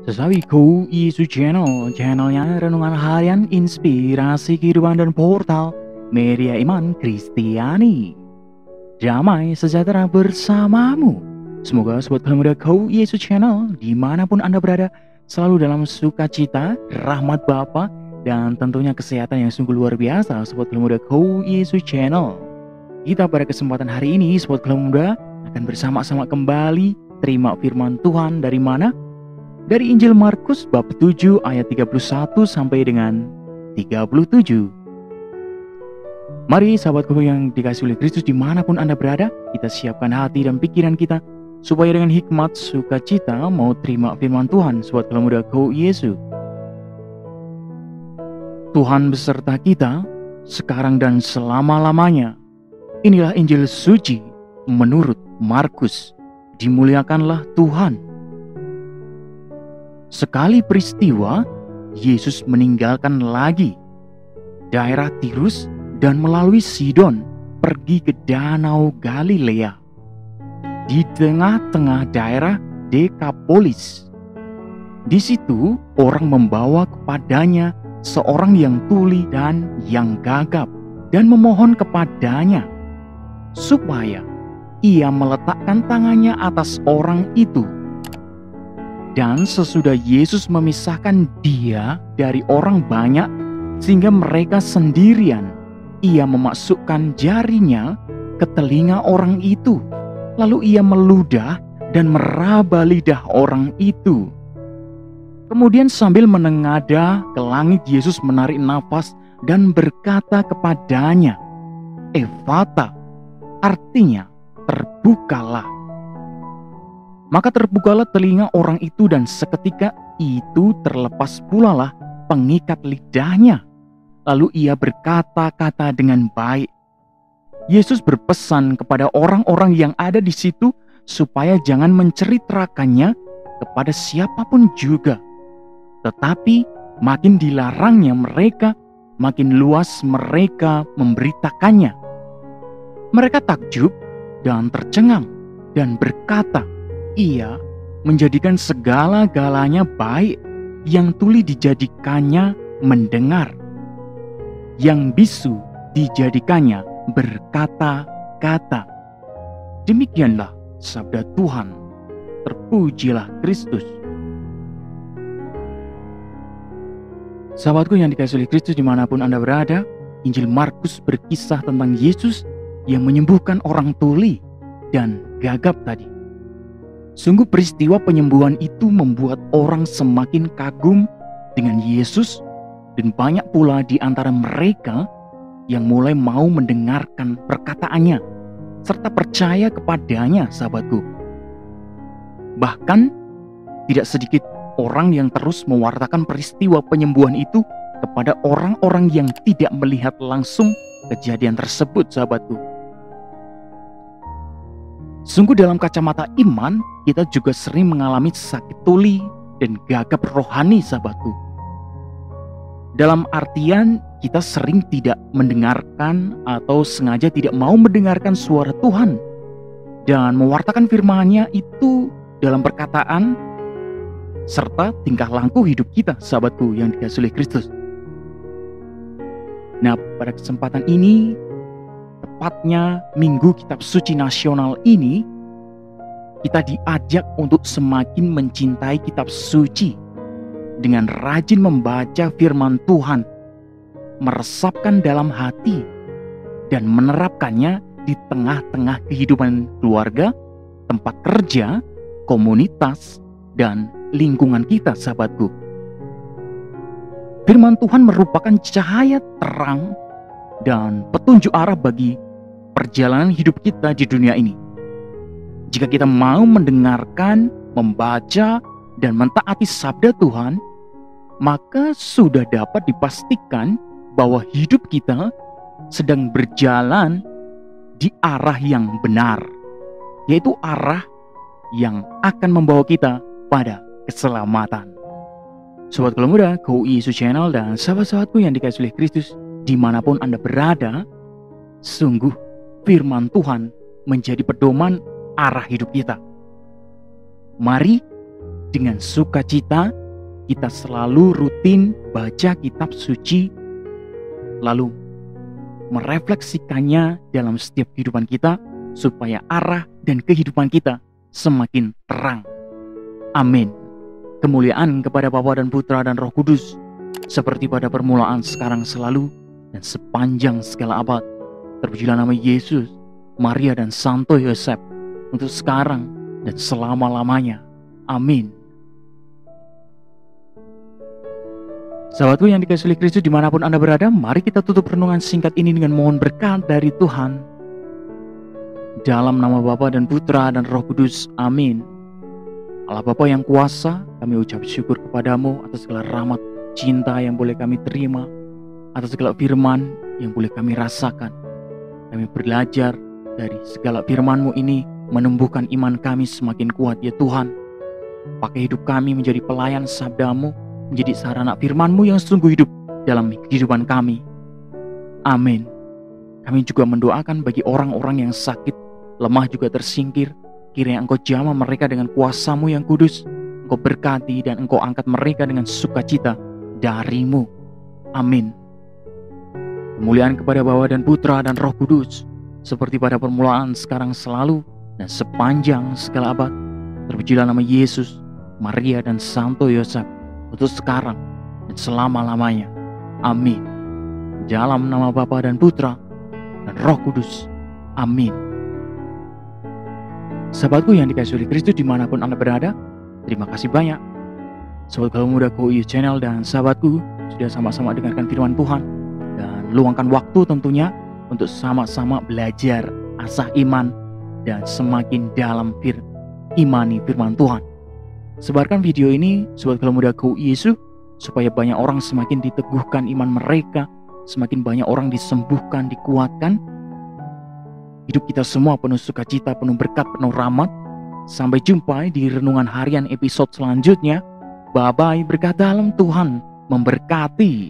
Sesawiku Isu Channel, channelnya renungan harian, inspirasi kehidupan dan portal media iman Kristiani. Damai sejahtera bersamamu. Semoga sobat muda Kau Yesus Channel dimanapun Anda berada selalu dalam sukacita, rahmat Bapa, dan tentunya kesehatan yang sungguh luar biasa. Sobat muda Kau Yesus Channel, kita pada kesempatan hari ini sobat muda akan bersama-sama kembali terima firman Tuhan dari mana? Dari Injil Markus bab 7 ayat 31 sampai dengan 37. Mari sahabatku yang dikasihi oleh Kristus dimanapun Anda berada, kita siapkan hati dan pikiran kita supaya dengan hikmat sukacita mau terima firman Tuhan. Sobat muda Kau Yesus, Tuhan beserta kita sekarang dan selama-lamanya. Inilah Injil suci menurut Markus. Dimuliakanlah Tuhan. Sekali peristiwa, Yesus meninggalkan lagi daerah Tirus dan melalui Sidon pergi ke Danau Galilea. Di tengah-tengah daerah Dekapolis. Di situ orang membawa kepadanya seorang yang tuli dan yang gagap dan memohon kepadanya supaya ia meletakkan tangannya atas orang itu. Dan sesudah Yesus memisahkan dia dari orang banyak sehingga mereka sendirian, ia memasukkan jarinya ke telinga orang itu. Lalu ia meludah dan meraba lidah orang itu. Kemudian sambil menengadah ke langit, Yesus menarik nafas dan berkata kepadanya, "Efata," artinya terbukalah. Maka terbukalah telinga orang itu dan seketika itu terlepas pula lah pengikat lidahnya. Lalu ia berkata-kata dengan baik. Yesus berpesan kepada orang-orang yang ada di situ supaya jangan menceritakannya kepada siapapun juga. Tetapi makin dilarangnya mereka, makin luas mereka memberitakannya. Mereka takjub dan tercengang dan berkata, "Ia menjadikan segala-galanya baik, yang tuli dijadikannya mendengar, yang bisu dijadikannya berkata-kata." Demikianlah sabda Tuhan. Terpujilah Kristus. Sahabatku yang dikasihi oleh Kristus dimanapun Anda berada, Injil Markus berkisah tentang Yesus yang menyembuhkan orang tuli dan gagap tadi. Sungguh peristiwa penyembuhan itu membuat orang semakin kagum dengan Yesus, dan banyak pula di antara mereka yang mulai mau mendengarkan perkataannya serta percaya kepadanya, sahabatku. Bahkan tidak sedikit orang yang terus mewartakan peristiwa penyembuhan itu kepada orang-orang yang tidak melihat langsung kejadian tersebut, sahabatku. Sungguh dalam kacamata iman, kita juga sering mengalami sakit tuli dan gagap rohani, sahabatku. Dalam artian kita sering tidak mendengarkan atau sengaja tidak mau mendengarkan suara Tuhan dan mewartakan firman-Nya itu dalam perkataan serta tingkah laku hidup kita, sahabatku yang dikasihi oleh Kristus. Nah, pada kesempatan ini, tepatnya Minggu Kitab Suci Nasional ini, kita diajak untuk semakin mencintai Kitab Suci dengan rajin membaca firman Tuhan, meresapkan dalam hati, dan menerapkannya di tengah-tengah kehidupan keluarga, tempat kerja, komunitas, dan lingkungan kita, sahabatku. Firman Tuhan merupakan cahaya terang dan petunjuk arah bagi perjalanan hidup kita di dunia ini. Jika kita mau mendengarkan, membaca, dan mentaati sabda Tuhan, maka sudah dapat dipastikan bahwa hidup kita sedang berjalan di arah yang benar, yaitu arah yang akan membawa kita pada keselamatan. Sobat muda Kau Yesus Channel dan sahabat-sahabatku yang dikasihi oleh Kristus dimanapun Anda berada, sungguh firman Tuhan menjadi pedoman arah hidup kita. Mari dengan sukacita kita selalu rutin baca kitab suci, lalu merefleksikannya dalam setiap kehidupan kita, supaya arah dan kehidupan kita semakin terang. Amin. Kemuliaan kepada Bapa dan Putra dan Roh Kudus, seperti pada permulaan, sekarang, selalu, dan sepanjang segala abad. Terpujilah nama Yesus, Maria dan Santo Yosef, untuk sekarang dan selama-lamanya. Amin. Sahabatku yang dikasihi Kristus dimanapun Anda berada, mari kita tutup renungan singkat ini dengan mohon berkat dari Tuhan. Dalam nama Bapa dan Putra dan Roh Kudus. Amin. Allah Bapa yang kuasa, kami ucap syukur kepadamu atas segala rahmat cinta yang boleh kami terima, atas segala firman yang boleh kami rasakan. Kami belajar dari segala firman-Mu ini, menumbuhkan iman kami semakin kuat ya Tuhan. Pakai hidup kami menjadi pelayan sabda-Mu, menjadi sarana firman-Mu yang sungguh hidup dalam kehidupan kami. Amin. Kami juga mendoakan bagi orang-orang yang sakit, lemah juga tersingkir. Kiranya Engkau jamah mereka dengan kuasa-Mu yang kudus. Engkau berkati dan Engkau angkat mereka dengan sukacita dari-Mu. Amin. Kemuliaan kepada Bapa dan Putra dan Roh Kudus, seperti pada permulaan, sekarang, selalu, dan sepanjang segala abad. Terpujilah nama Yesus, Maria dan Santo Yosef, untuk sekarang dan selama-lamanya. Amin. Dalam nama Bapa dan Putra dan Roh Kudus. Amin. Sahabatku yang dikasihi oleh Kristus dimanapun Anda berada, terima kasih banyak Sobat Galau Muda KUI Channel dan sahabatku sudah sama-sama dengarkan firman Tuhan, dan luangkan waktu tentunya untuk sama-sama belajar asah iman dan semakin dalam imani firman Tuhan. Sebarkan video ini Sobat Galau Muda KUI Yesus, supaya banyak orang semakin diteguhkan iman mereka, semakin banyak orang disembuhkan, dikuatkan. Hidup kita semua penuh sukacita, penuh berkat, penuh rahmat. Sampai jumpa di renungan harian episode selanjutnya. Bye-bye, berkat dalam Tuhan memberkati.